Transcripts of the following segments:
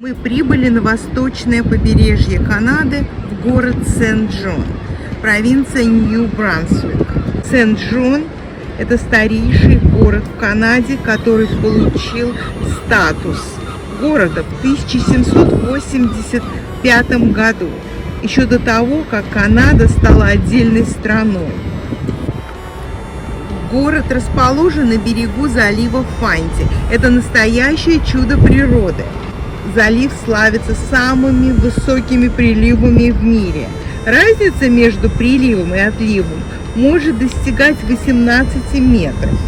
Мы прибыли на восточное побережье Канады в город Сент-Джон, провинция Нью-Брансвик. Сент-Джон – это старейший город в Канаде, который получил статус города в 1785 году, еще до того, как Канада стала отдельной страной. Город расположен на берегу залива Фанти. Это настоящее чудо природы. Залив славится самыми высокими приливами в мире. Разница между приливом и отливом может достигать 18 метров.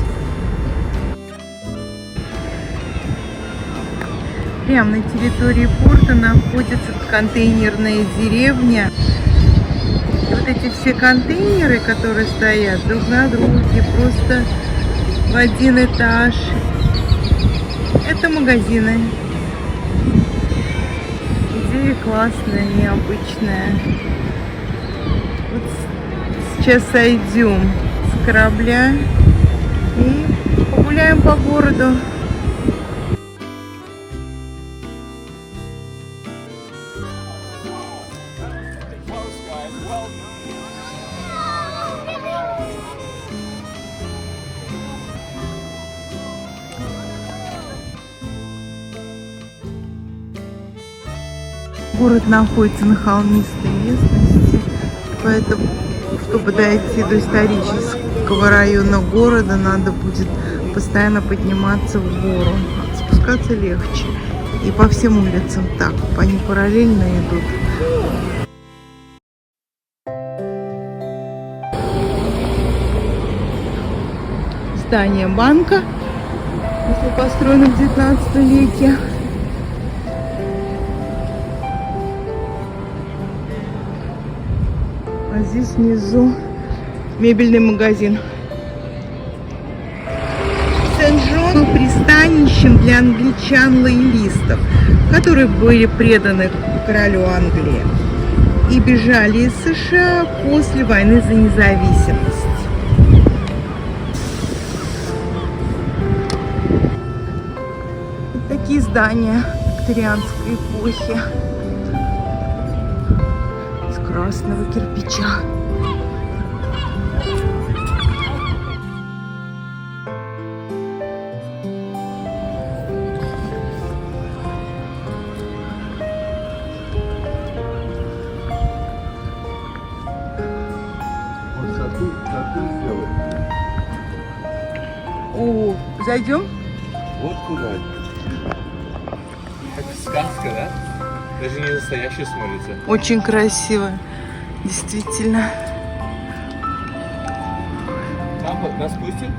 Прямо на территории порта находится контейнерная деревня. И вот эти все контейнеры, которые стоят друг на друге, просто в один этаж, это магазины. Идея классная, необычная. Вот сейчас сойдем с корабля и погуляем по городу. Город находится на холмистой местности, поэтому, чтобы дойти до исторического района города, надо будет постоянно подниматься в гору. Спускаться легче. И по всем улицам так, они параллельно идут. Здание банка, если построено в 19 веке. А здесь внизу мебельный магазин. Сент-Джон был пристанищем для англичан-лоялистов, которые были преданы королю Англии и бежали из США после войны за независимость. Вот такие здания викторианской эпохи. Красного кирпича. О, зайдем? Вот куда. Как сказка, да? Даже не настоящий смотрится. Очень красиво, действительно. Там вот нас пустят?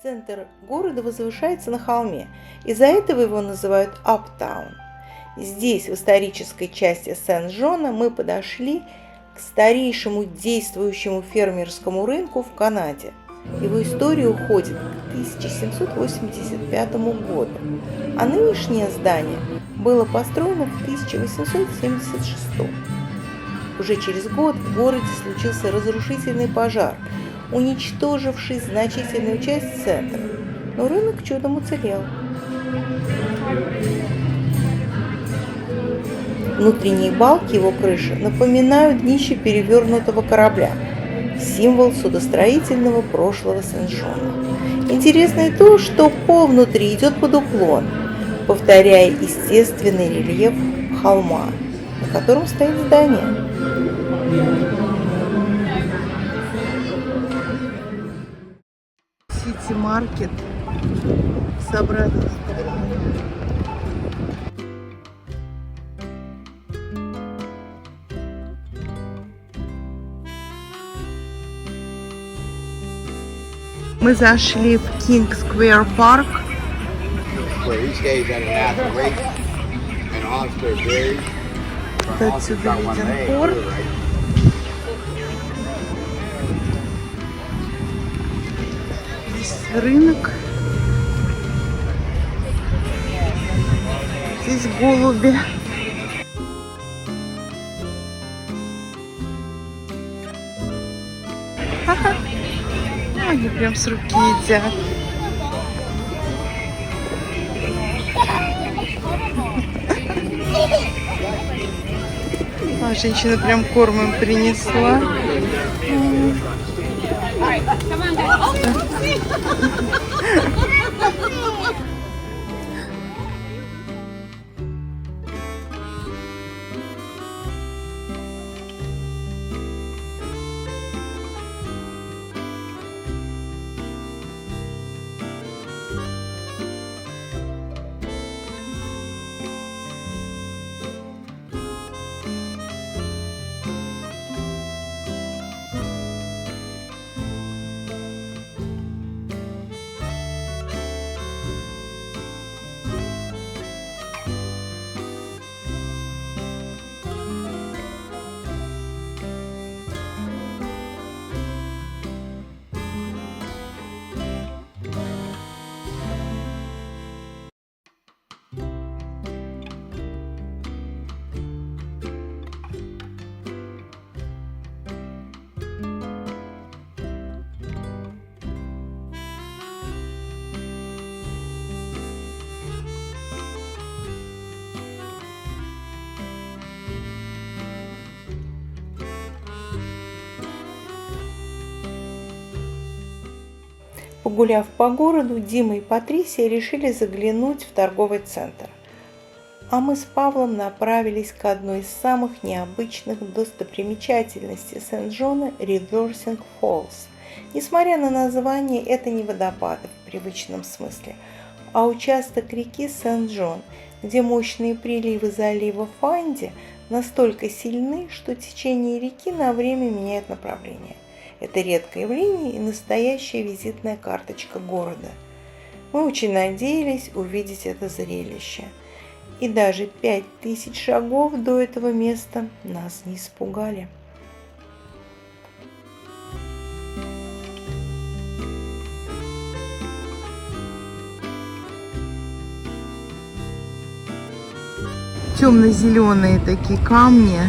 Центр города возвышается на холме, из-за этого его называют Аптаун. Здесь, в исторической части Сент-Джона, мы подошли к старейшему действующему фермерскому рынку в Канаде. Его история уходит к 1785 году, а нынешнее здание было построено в 1876. Уже через год в городе случился разрушительный пожар, уничтоживший значительную часть центра, но рынок чудом уцелел. Внутренние балки его крыши напоминают днище перевернутого корабля, символ судостроительного прошлого Сен-Жона. Интересно и то, что пол внутри идет под уклон, повторяя естественный рельеф холма, на котором стоит здание. Сити-маркет с обратной стороны. Мы зашли в King Square Park. Where each day is at a natural rate and Oxford varies. Отсюда виден порт. Здесь рынок. Здесь голуби. Ха-ха. Они прям с руки едят. А женщина прям корм им принесла. Погуляв по городу, Дима и Патрисия решили заглянуть в торговый центр. А мы с Павлом направились к одной из самых необычных достопримечательностей Сен-Жона – Reversing Falls. Несмотря на название, это не водопады в привычном смысле, а участок реки Сен-Жон, где мощные приливы залива Фанди настолько сильны, что течение реки на время меняет направление. Это редкое явление и настоящая визитная карточка города. Мы очень надеялись увидеть это зрелище. И даже 5000 шагов до этого места нас не испугали. Темно-зеленые такие камни.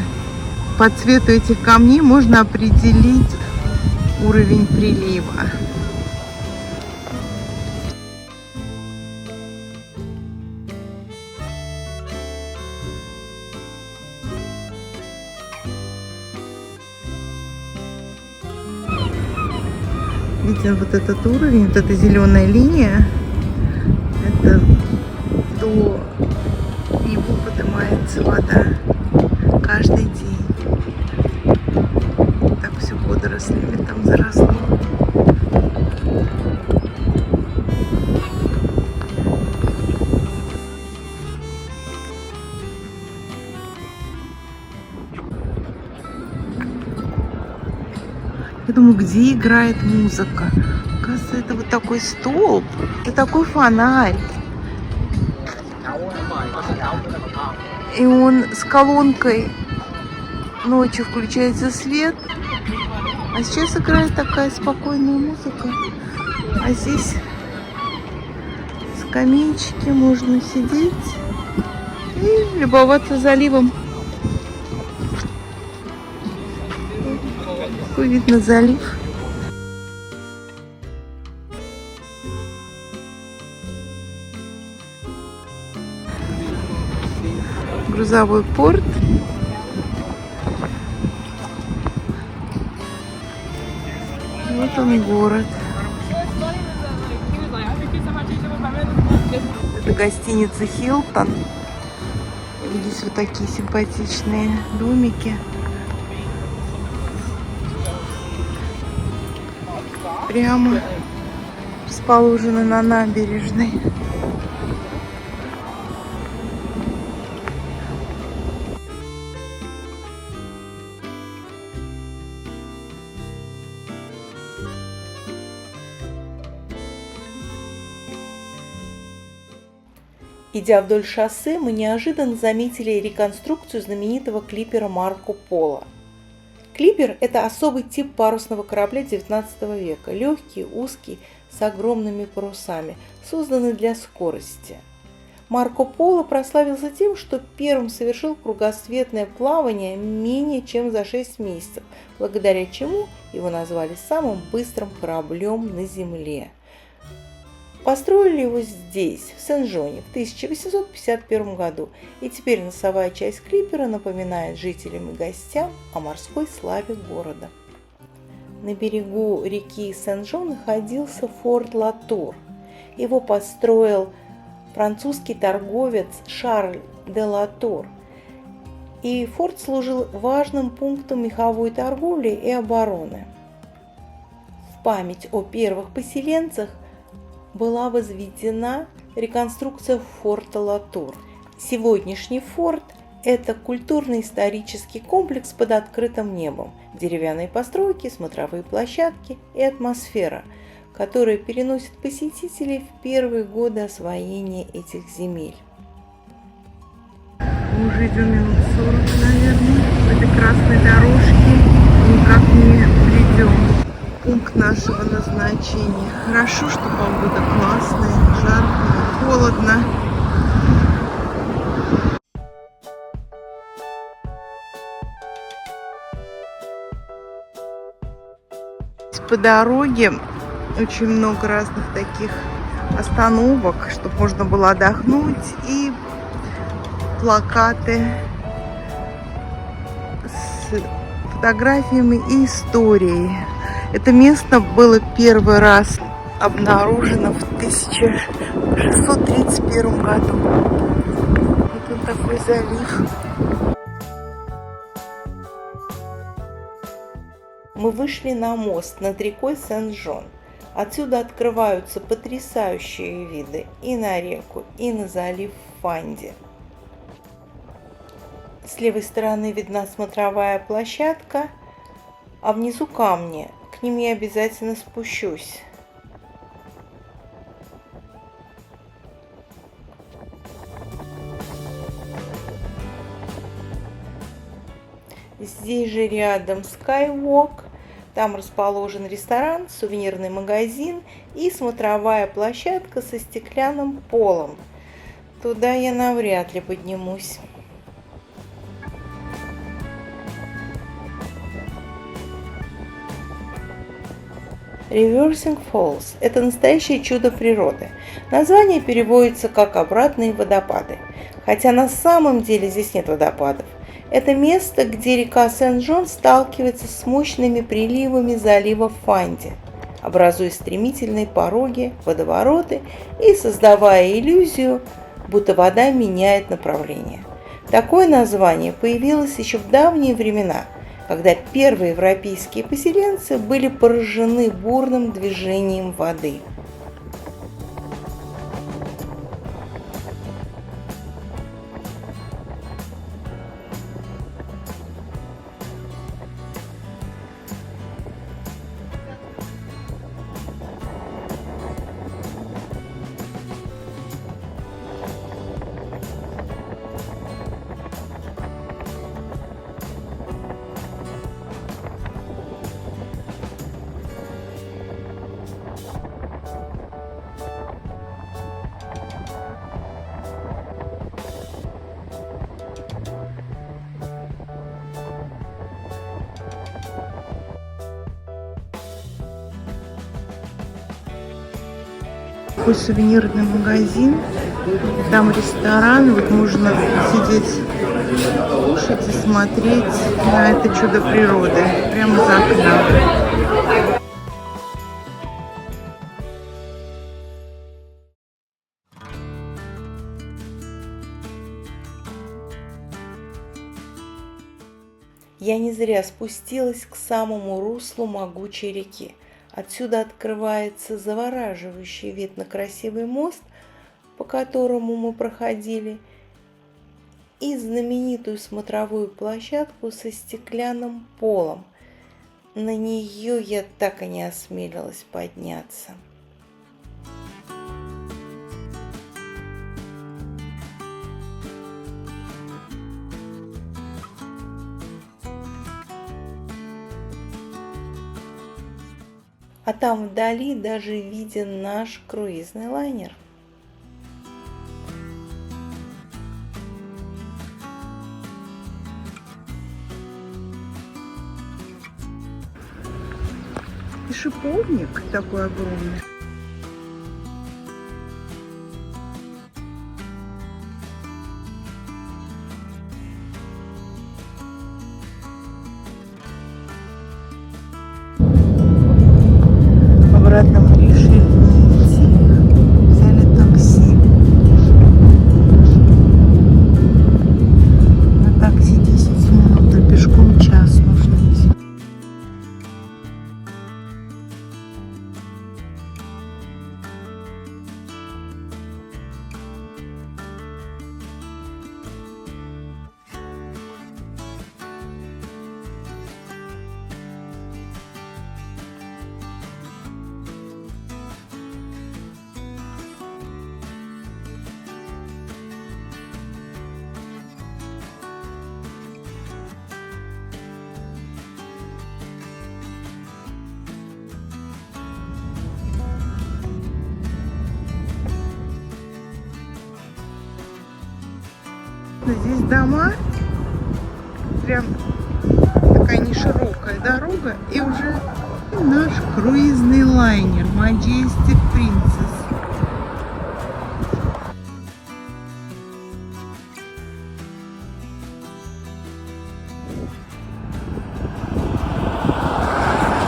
По цвету этих камней можно определить уровень прилива. Видите, вот этот уровень, вот эта зеленая линия, это до него поднимается вода каждый день. Так все водорослями там заросло. Я думаю, где играет музыка? Оказывается, это вот такой столб, это такой фонарь. И он с колонкой ночью включается свет, А сейчас играет такая спокойная музыка. А здесь скамеечки, можно сидеть и любоваться заливом. Какой вид на залив. Грузовой порт. Вот он, город. Это гостиница Хилтон. Здесь вот такие симпатичные домики. Прямо расположены на набережной. Идя вдоль шоссе, мы неожиданно заметили реконструкцию знаменитого клипера Марко Поло. Клипер – это особый тип парусного корабля XIX века, легкий, узкий, с огромными парусами, созданный для скорости. Марко Поло прославился тем, что первым совершил кругосветное плавание менее чем за 6 месяцев, благодаря чему его назвали самым быстрым кораблем на Земле. Построили его здесь, в Сен-Жоне, в 1851 году, и теперь носовая часть клипера напоминает жителям и гостям о морской славе города. На берегу реки Сен-Жон находился форт Латур. Его построил французский торговец Шарль де Латур, и форт служил важным пунктом меховой торговли и обороны. В память о первых поселенцах была возведена реконструкция форта Латур. Сегодняшний форт – это культурно-исторический комплекс под открытым небом, деревянные постройки, смотровые площадки и атмосфера, которая переносит посетителей в первые годы освоения этих земель. Мы уже идем минут 40, наверное, по этой красной дорожке, никак не придем. Пункт нашего назначения. Хорошо, что погода классная, жарко, холодно. По дороге очень много разных таких остановок, чтобы можно было отдохнуть, и плакаты с фотографиями и историей. Это место было первый раз обнаружено в 1631 году. Вот он такой залив. Мы вышли на мост над рекой Сен-Жон. Отсюда открываются потрясающие виды и на реку, и на залив Фанди. С левой стороны видна смотровая площадка, а внизу камни. К ним я обязательно спущусь. Здесь же рядом Skywalk. Там расположен ресторан, сувенирный магазин и смотровая площадка со стеклянным полом. Туда я навряд ли поднимусь. Reversing Falls – это настоящее чудо природы. Название переводится как «обратные водопады», хотя на самом деле здесь нет водопадов. Это место, где река Сен-Жон сталкивается с мощными приливами залива Фанди, образуя стремительные пороги, водовороты и создавая иллюзию, будто вода меняет направление. Такое название появилось еще в давние времена, когда первые европейские поселенцы были поражены бурным движением воды. такой сувенирный магазин. Там ресторан, и вот можно сидеть, кушать и смотреть на это чудо природы прямо за окном. Я не зря спустилась к самому руслу могучей реки. Отсюда открывается завораживающий вид на красивый мост, по которому мы проходили, и знаменитую смотровую площадку со стеклянным полом. На нее я так и не осмелилась подняться. А там вдали даже виден наш круизный лайнер. И шиповник такой огромный. Обратно мы решили не идти, взяли такси. На такси 10 минут, а пешком час нужно идти. Здесь дома, прям такая неширокая дорога, и уже наш круизный лайнер Majestic Princess.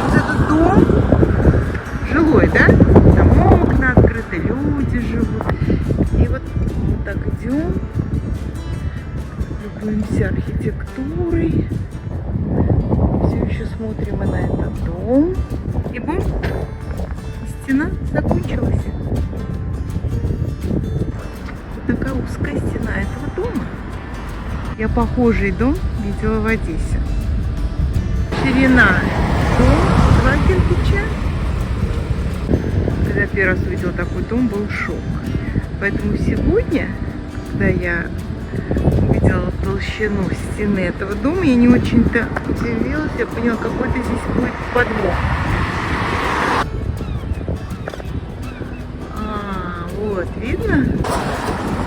Вот этот дом жилой, да? Там окна открыты, люди живут. И вот мы так идем. Любуемся архитектурой. Все еще смотрим и на этот дом. И бум! Стена закончилась. Вот такая узкая стена этого дома. Я похожий дом видела в Одессе. Ширина дома 2 кирпича. Когда первый раз увидела такой дом, был шок. Поэтому сегодня, когда я увидела толщину стены этого дома, я не очень-то удивилась, я поняла, какой-то здесь будет подвох. Вот, видно?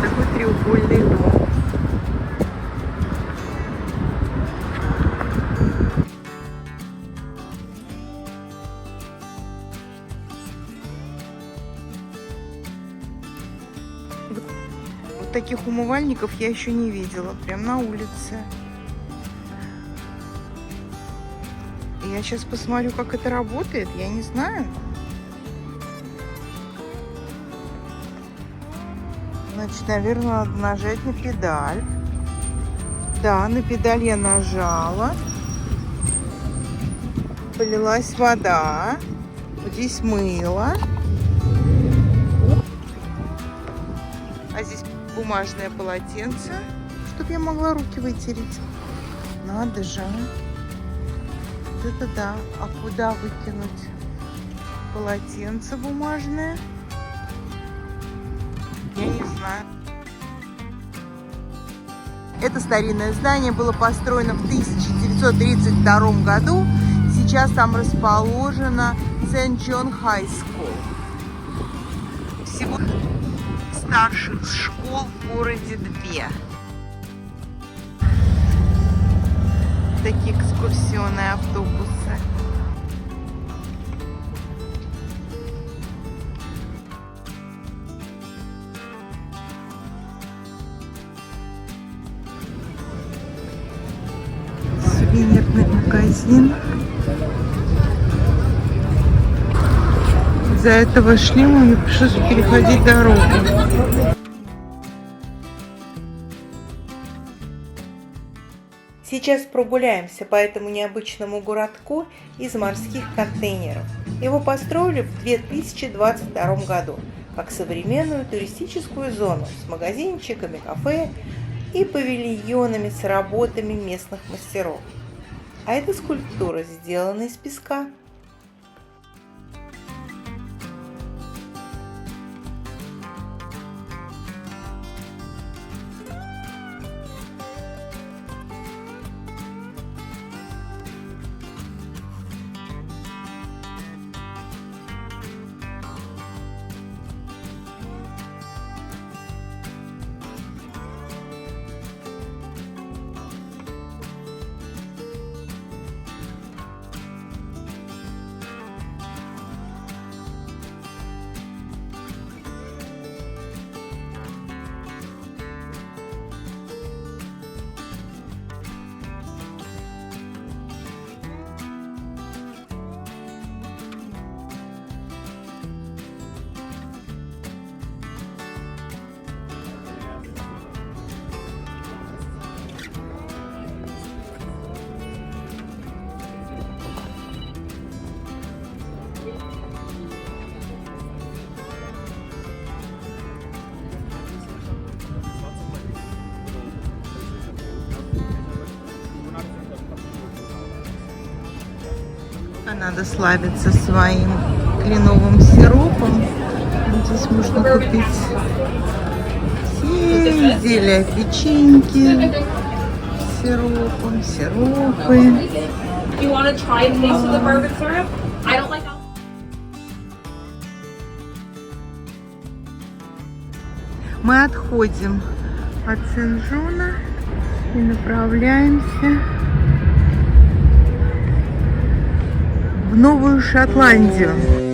Такой треугольный дом. Вот таких умывальников я еще не видела, прям на улице. Я сейчас посмотрю, как это работает, я не знаю. Значит, наверное, надо нажать на педаль. Да, на педаль я нажала. Полилась вода. Вот здесь мыло. А здесь бумажное полотенце, чтобы я могла руки вытереть. Надо же. Вот это да. А куда выкинуть полотенце бумажное? Я не знаю. Это старинное здание было построено в 1932 году. Сейчас там расположена Сент-Джон Хай Скул. Всего старших школ в городе 2. Такие экскурсионные автобусы. сувенирный магазин. Из-за этого шли, мне пришлось переходить дорогу. Сейчас прогуляемся по этому необычному городку из морских контейнеров. Его построили в 2022 году как современную туристическую зону с магазинчиками, кафе и павильонами с работами местных мастеров. А эта скульптура сделана из песка. Надо славиться своим кленовым сиропом. Здесь можно купить все изделия, печеньки с сиропом, сиропы. You want to try a taste of the bourbon syrup? I don't like alcohol. Мы отходим от Сен-Жона и направляемся в Новую Шотландию.